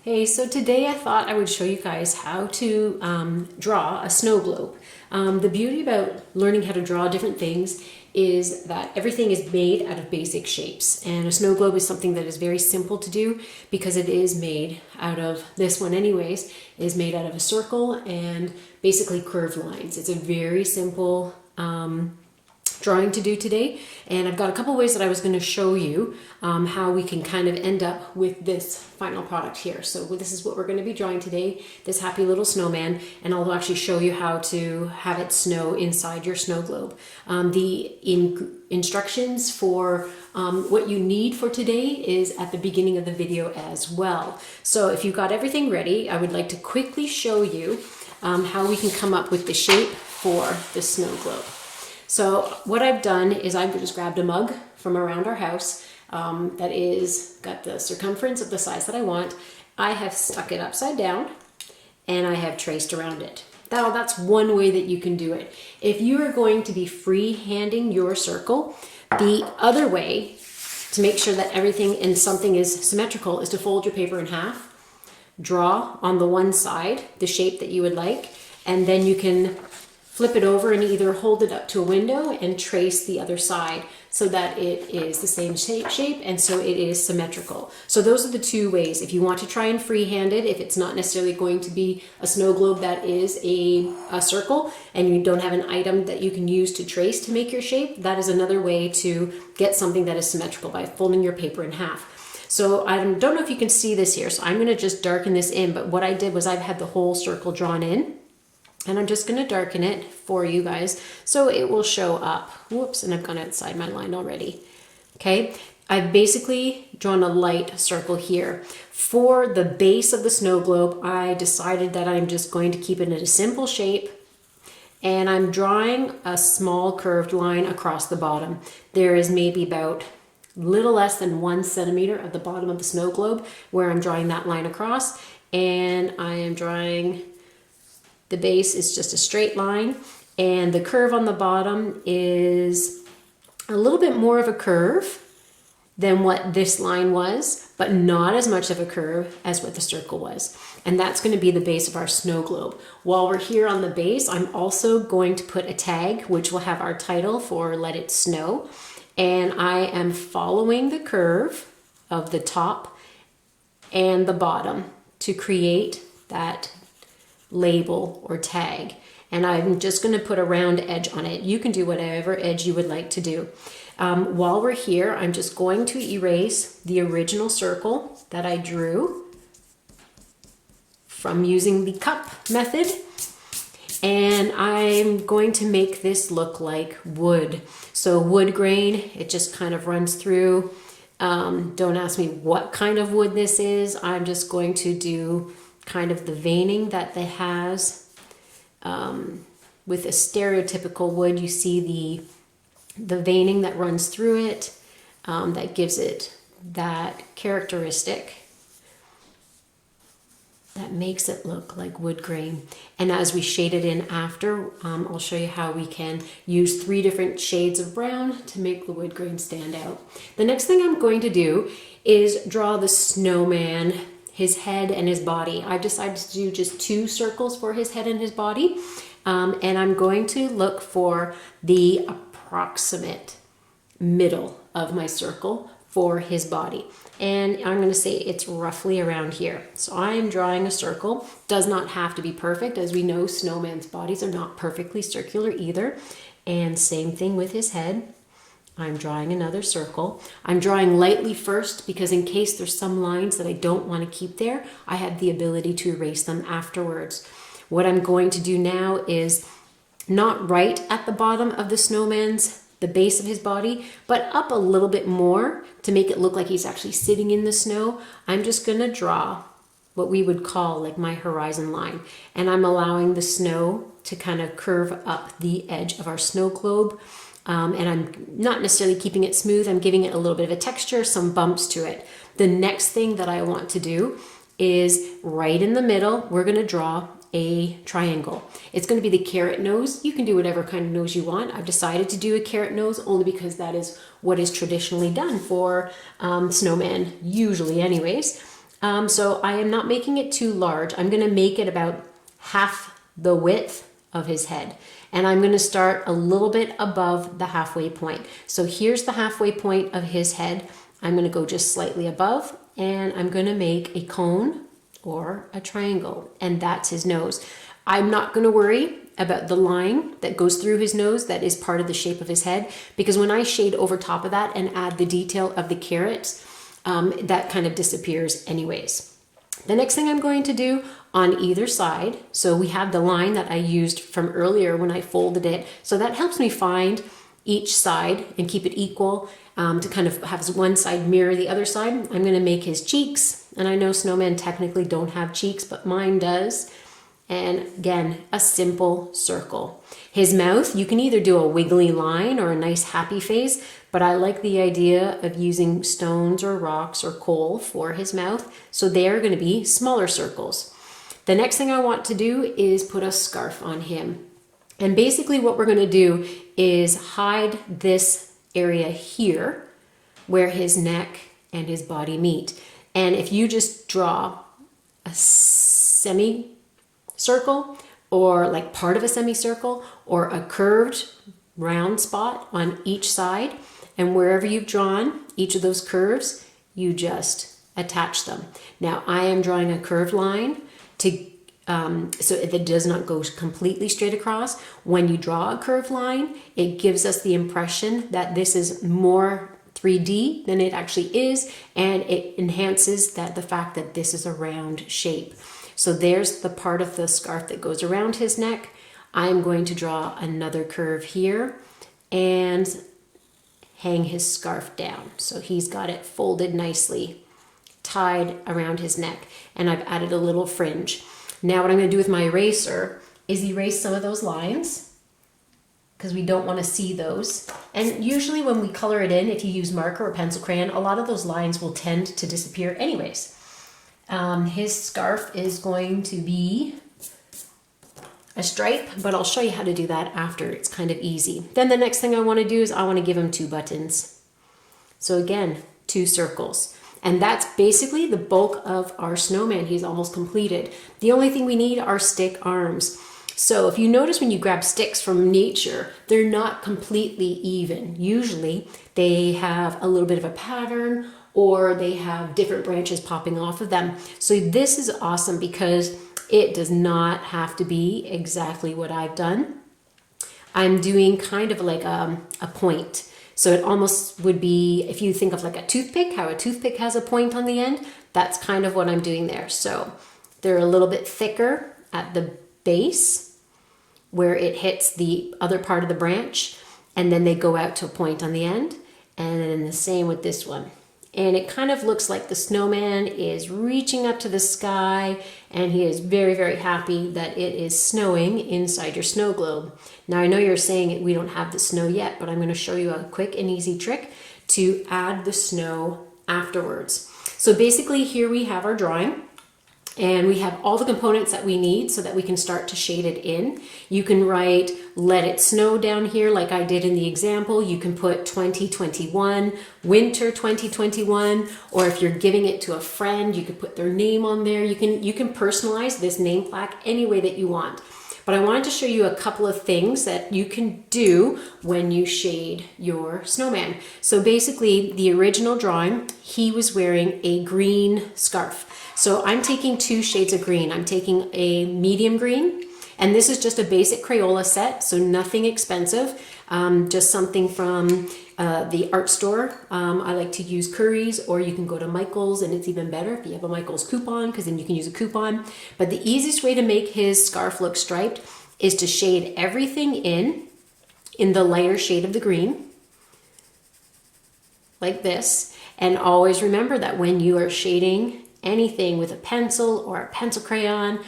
Hey, so today I thought I would show you guys how to draw a snow globe. The beauty about learning how to draw different things is that everything is made out of basic shapes, and a snow globe is something that is very simple to do because it is made out of, this one anyways, is made out of a circle and basically curved lines. It's a very simple drawing to do today, and I've got a couple ways that I was going to show you how we can kind of end up with this final product here. So this is what we're going to be drawing today, this happy little snowman, and I'll actually show you how to have it snow inside your snow globe. The instructions for what you need for today is at the beginning of the video as well. So if you've got everything ready, I would like to quickly show you how we can come up with the shape for the snow globe. So what I've done is I've just grabbed a mug from around our house that is got the circumference of the size that I want. I have stuck it upside down and I have traced around it. Now that's one way that you can do it. If you are going to be free-handing your circle, the other way to make sure that everything and something is symmetrical is to fold your paper in half, draw on the one side the shape that you would like, and then you can flip it over and either hold it up to a window and trace the other side so that it is the same shape and so it is symmetrical. So those are the two ways. If you want to try and freehand it, if it's not necessarily going to be a snow globe that is a circle and you don't have an item that you can use to trace to make your shape, that is another way to get something that is symmetrical by folding your paper in half. So I don't know if you can see this here, so I'm going to just darken this in, but what I did was I've had the whole circle drawn in. And I'm just going to darken it for you guys so it will show up. Whoops, and I've gone outside my line already. Okay, I've basically drawn a light circle here. For the base of the snow globe, I decided that I'm just going to keep it in a simple shape. And I'm drawing a small curved line across the bottom. There is maybe about little less than 1 centimeter at the bottom of the snow globe where I'm drawing that line across. And I am drawing... the base is just a straight line, and the curve on the bottom is a little bit more of a curve than what this line was, but not as much of a curve as what the circle was. And that's going to be the base of our snow globe. While we're here on the base, I'm also going to put a tag, which will have our title for Let It Snow. And I am following the curve of the top and the bottom to create that label or tag, and I'm just going to put a round edge on it. You can do whatever edge you would like to do. While we're here, I'm just going to erase the original circle that I drew from using the cup method, and I'm going to make this look like wood. So wood grain, it just kind of runs through. Don't ask me what kind of wood this is. I'm just going to do kind of the veining that it has. With a stereotypical wood, you see the veining that runs through it, that gives it that characteristic that makes it look like wood grain. And as we shade it in after, I'll show you how we can use 3 different shades of brown to make the wood grain stand out. The next thing I'm going to do is draw the snowman, his head and his body. I've decided to do just 2 circles for his head and his body. And I'm going to look for the approximate middle of my circle for his body. And I'm going to say it's roughly around here. So I am drawing a circle. Does not have to be perfect. As we know, snowman's bodies are not perfectly circular either. And same thing with his head. I'm drawing another circle. I'm drawing lightly first because in case there's some lines that I don't want to keep there, I have the ability to erase them afterwards. What I'm going to do now is not right at the bottom of the snowman's, the base of his body, but up a little bit more to make it look like he's actually sitting in the snow. I'm just going to draw what we would call like my horizon line. And I'm allowing the snow to kind of curve up the edge of our snow globe. And I'm not necessarily keeping it smooth. I'm giving it a little bit of a texture, some bumps to it. The next thing that I want to do is right in the middle, we're going to draw a triangle. It's going to be the carrot nose. You can do whatever kind of nose you want. I've decided to do a carrot nose only because that is what is traditionally done for snowmen, usually anyways. So I am not making it too large. I'm going to make it about half the width of his head. And I'm going to start a little bit above the halfway point. So here's the halfway point of his head. I'm going to go just slightly above, and I'm going to make a cone or a triangle, and that's his nose. I'm not going to worry about the line that goes through his nose that is part of the shape of his head, because when I shade over top of that and add the detail of the carrots, that kind of disappears anyways. The next thing I'm going to do on either side, so we have the line that I used from earlier when I folded it, so that helps me find each side and keep it equal, to kind of have one side mirror the other side. I'm going to make his cheeks, and I know snowmen technically don't have cheeks, but mine does. And again, a simple circle. His mouth, you can either do a wiggly line or a nice happy face, but I like the idea of using stones or rocks or coal for his mouth, so they are going to be smaller circles. The next thing I want to do is put a scarf on him. And basically what we're going to do is hide this area here where his neck and his body meet. And if you just draw a semicircle, or like part of a semicircle, or a curved round spot on each side, and wherever you've drawn each of those curves, you just attach them. Now I am drawing a curved line to so it does not go completely straight across. When you draw a curved line, it gives us the impression that this is more 3D than it actually is, and it enhances the fact that this is a round shape. So there's the part of the scarf that goes around his neck. I'm going to draw another curve here and hang his scarf down. So he's got it folded nicely, tied around his neck, and I've added a little fringe. Now what I'm going to do with my eraser is erase some of those lines, because we don't want to see those. And usually when we color it in, if you use marker or pencil crayon, a lot of those lines will tend to disappear anyways. His scarf is going to be a stripe, but I'll show you how to do that after. It's kind of easy. Then the next thing I want to do is I want to give him 2 buttons. So again, 2 circles. And that's basically the bulk of our snowman. He's almost completed. The only thing we need are stick arms. So if you notice when you grab sticks from nature, they're not completely even. Usually they have a little bit of a pattern, or they have different branches popping off of them. So this is awesome because it does not have to be exactly what I've done. I'm doing kind of like a point. So it almost would be, if you think of like a toothpick, how a toothpick has a point on the end, that's kind of what I'm doing there. So they're a little bit thicker at the base where it hits the other part of the branch, and then they go out to a point on the end. And then the same with this one. And it kind of looks like the snowman is reaching up to the sky, and he is very, very happy that it is snowing inside your snow globe. Now I know you're saying we don't have the snow yet, but I'm going to show you a quick and easy trick to add the snow afterwards. So basically here we have our drawing, and we have all the components that we need so that we can start to shade it in. You can write "Let it snow" down here like I did in the example. You can put 2021, winter 2021, or if you're giving it to a friend, you could put their name on there. You can personalize this name plaque any way that you want. But I wanted to show you a couple of things that you can do when you shade your snowman. So basically the original drawing, he was wearing a green scarf. So I'm taking 2 shades of green. I'm taking a medium green, and this is just a basic Crayola set, so nothing expensive, just something from the art store. I like to use Curry's, or you can go to Michael's, and it's even better if you have a Michael's coupon, because then you can use a coupon. But the easiest way to make his scarf look striped is to shade everything in the lighter shade of the green, like this. And always remember that when you are shading anything with a pencil or a pencil crayon,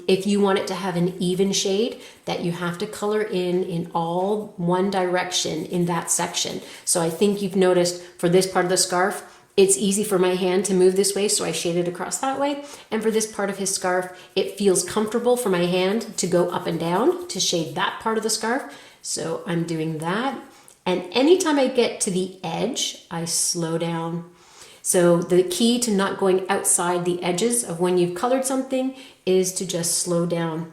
if you want it to have an even shade, that you have to color in all one direction in that section. So I think you've noticed for this part of the scarf, it's easy for my hand to move this way, so I shade it across that way. And for this part of his scarf, it feels comfortable for my hand to go up and down to shade that part of the scarf. So I'm doing that. And anytime I get to the edge, I slow down. So the key to not going outside the edges of when you've colored something is to just slow down.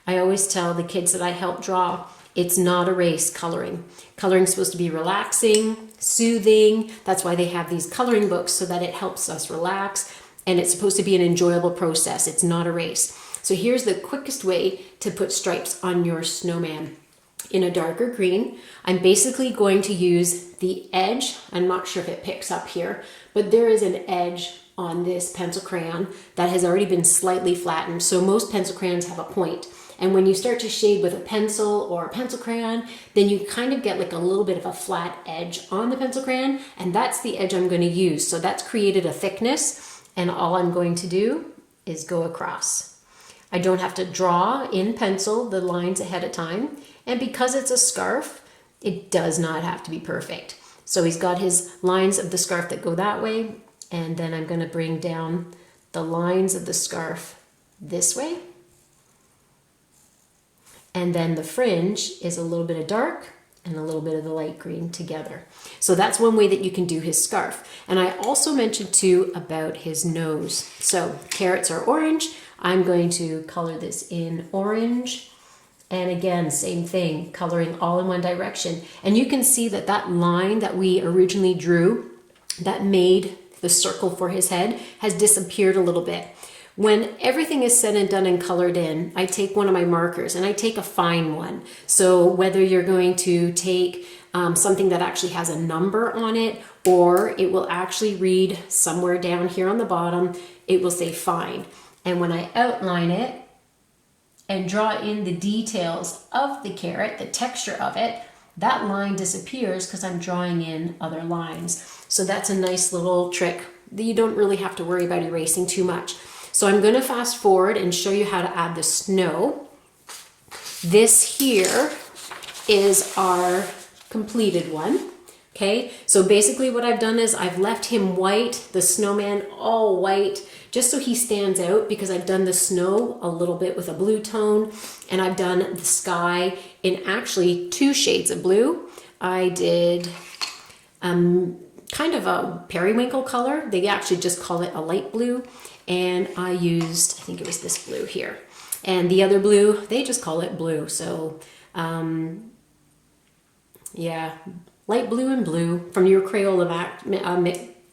I always tell the kids that I help draw, it's not a race, coloring. Coloring is supposed to be relaxing, soothing. That's why they have these coloring books, so that it helps us relax. And it's supposed to be an enjoyable process. It's not a race. So here's the quickest way to put stripes on your snowman. In a darker green, I'm basically going to use the edge. I'm not sure if it picks up here, but there is an edge on this pencil crayon that has already been slightly flattened. So most pencil crayons have a point. And when you start to shade with a pencil or a pencil crayon, then you kind of get like a little bit of a flat edge on the pencil crayon, and that's the edge I'm going to use. So that's created a thickness, and all I'm going to do is go across. I don't have to draw in pencil the lines ahead of time, and because it's a scarf, it does not have to be perfect. So he's got his lines of the scarf that go that way, and then I'm going to bring down the lines of the scarf this way. And then the fringe is a little bit of dark and a little bit of the light green together. So that's one way that you can do his scarf. And I also mentioned too about his nose. So carrots are orange. I'm going to color this in orange. And again, same thing, coloring all in one direction. And you can see that that line that we originally drew that made the circle for his head has disappeared a little bit. When everything is said and done and colored in, I take one of my markers and I take a fine one. So whether you're going to take something that actually has a number on it, or it will actually read somewhere down here on the bottom, it will say fine. And when I outline it and draw in the details of the carrot, the texture of it, that line disappears because I'm drawing in other lines. So that's a nice little trick that you don't really have to worry about erasing too much. So I'm going to fast forward and show you how to add the snow. This here is our completed one. Okay, so basically what I've done is I've left him white, the snowman all white, just so he stands out, because I've done the snow a little bit with a blue tone, and I've done the sky in actually 2 shades of blue. I did kind of a periwinkle color. They actually just call it a light blue. And I used, I think it was this blue here. And the other blue, they just call it blue. So, yeah, light blue and blue from your Crayola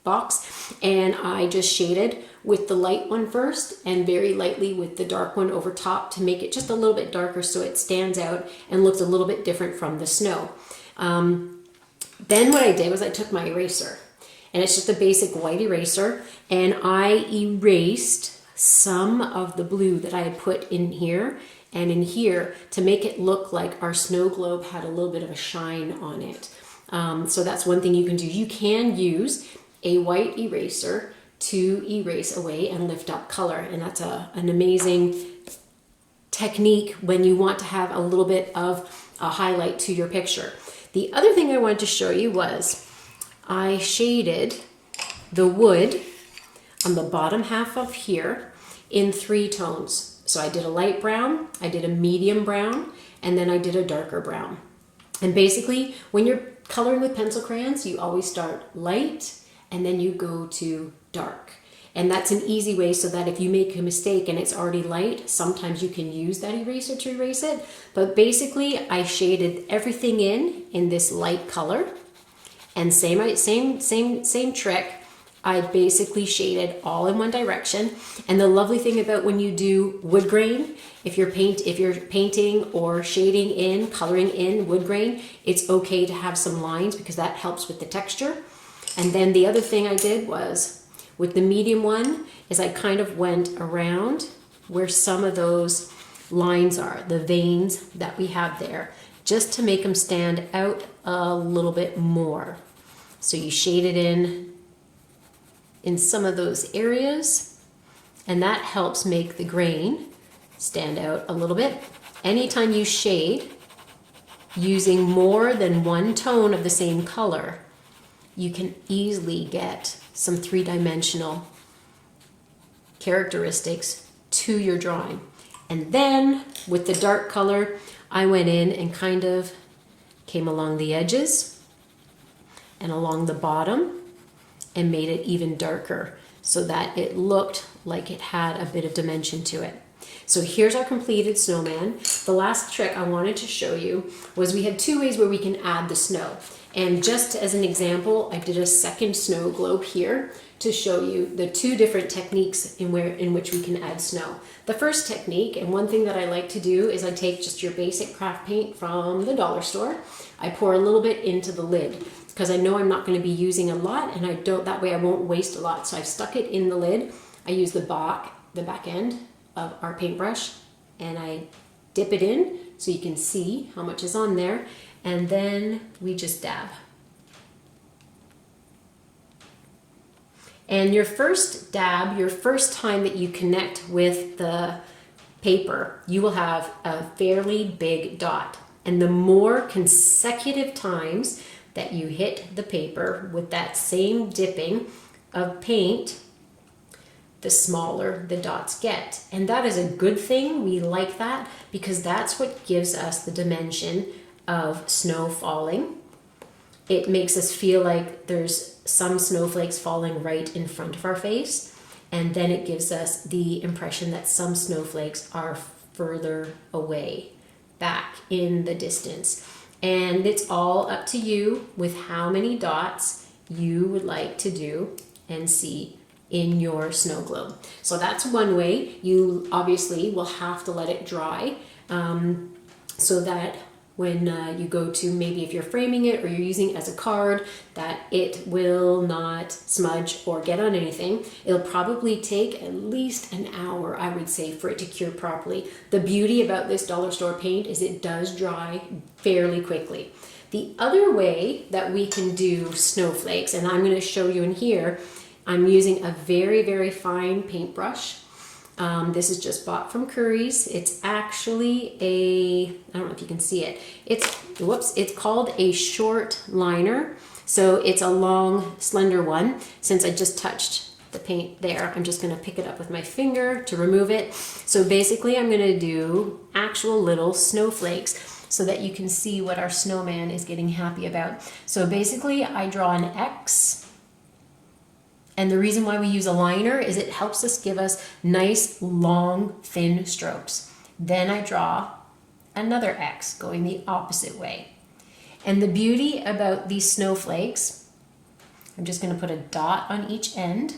box. And I just shaded with the light one first and very lightly with the dark one over top to make it just a little bit darker so it stands out and looks a little bit different from the snow. Then what I did was I took my eraser. And it's just a basic white eraser, and I erased some of the blue that I had put in here and in here to make it look like our snow globe had a little bit of a shine on it. So that's one thing you can do. You can use a white eraser to erase away and lift up color, and that's an amazing technique when you want to have a little bit of a highlight to your picture. The other thing I wanted to show you was I shaded the wood on the bottom half of here in 3 tones. So I did a light brown, I did a medium brown, and then I did a darker brown. And basically, when you're coloring with pencil crayons, you always start light and then you go to dark. And that's an easy way so that if you make a mistake and it's already light, sometimes you can use that eraser to erase it. But basically, I shaded everything in this light color. And same trick, I basically shaded all in one direction. And the lovely thing about when you do wood grain, if you're painting or shading in, coloring in wood grain, it's okay to have some lines because that helps with the texture. And then the other thing I did was, with the medium one, is I kind of went around where some of those lines are, the veins that we have there, just to make them stand out a little bit more. So you shade it in some of those areas, and that helps make the grain stand out a little bit. Anytime you shade using more than one tone of the same color, you can easily get some 3-dimensional characteristics to your drawing. And then with the dark color, I went in and kind of came along the edges and along the bottom and made it even darker so that it looked like it had a bit of dimension to it. So here's our completed snowman. The last trick I wanted to show you was we had two ways where we can add the snow. And just as an example, I did a second snow globe here to show you the two different techniques in which we can add snow. The first technique, and one thing that I like to do, is I take just your basic craft paint from the dollar store. I pour a little bit into the lid because I know I'm not going to be using a lot, and that way I won't waste a lot. So I've stuck it in the lid. I use the back end of our paintbrush, and I dip it in so you can see how much is on there, and then we just dab. And your first dab, your first time that you connect with the paper, you will have a fairly big dot. And the more consecutive times that you hit the paper with that same dipping of paint, the smaller the dots get. And that is a good thing. We like that because that's what gives us the dimension of snow falling. It makes us feel like there's some snowflakes falling right in front of our face. And then it gives us the impression that some snowflakes are further away, back in the distance. And it's all up to you with how many dots you would like to do and see in your snow globe. So that's one way. You obviously will have to let it dry so that when you go to, maybe if you're framing it or you're using it as a card, that it will not smudge or get on anything. It'll probably take at least an hour, I would say, for it to cure properly. The beauty about this dollar store paint is it does dry fairly quickly. The other way that we can do snowflakes, and I'm going to show you in here, I'm using a very, very fine paintbrush. This is just bought from Curry's. It's actually I don't know if you can see it. It's called a short liner. So it's a long, slender one. Since I just touched the paint there, I'm just gonna pick it up with my finger to remove it. So basically I'm gonna do actual little snowflakes so that you can see what our snowman is getting happy about. So basically I draw an X. And the reason why we use a liner is it helps us give us nice, long, thin strokes. Then I draw another X going the opposite way. And the beauty about these snowflakes, I'm just going to put a dot on each end,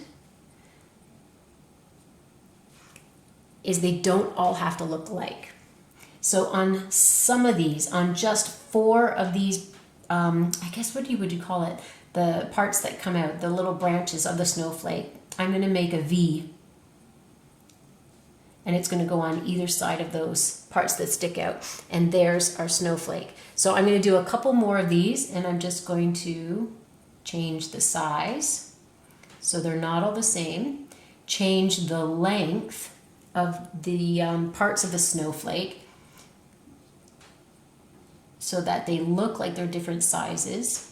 is they don't all have to look alike. So on some of these, on just 4 of these, I guess what would you call it? The parts that come out, the little branches of the snowflake, I'm going to make a V. And it's going to go on either side of those parts that stick out. And there's our snowflake. So I'm going to do a couple more of these, and I'm just going to change the size so they're not all the same. Change the length of the parts of the snowflake so that they look like they're different sizes.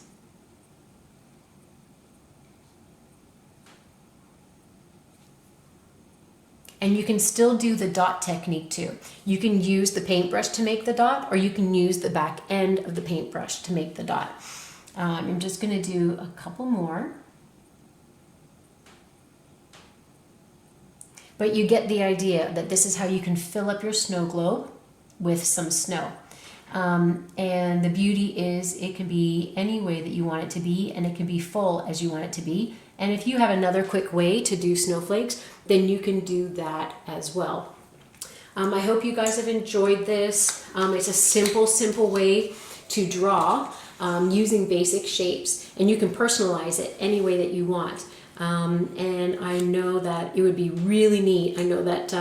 And you can still do the dot technique too. You can use the paintbrush to make the dot, or you can use the back end of the paintbrush to make the dot. I'm just going to do a couple more. But you get the idea that this is how you can fill up your snow globe with some snow. And the beauty is it can be any way that you want it to be, and it can be full as you want it to be. And if you have another quick way to do snowflakes, then you can do that as well. I hope you guys have enjoyed this. It's a simple way to draw using basic shapes, and you can personalize it any way that you want. And I know that it would be really neat. I know that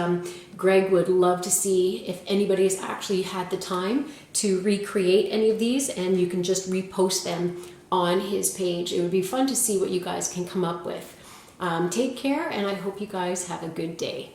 Greg would love to see if anybody has actually had the time to recreate any of these, and you can just repost them on his page. It would be fun to see what you guys can come up with. Take care, and I hope you guys have a good day.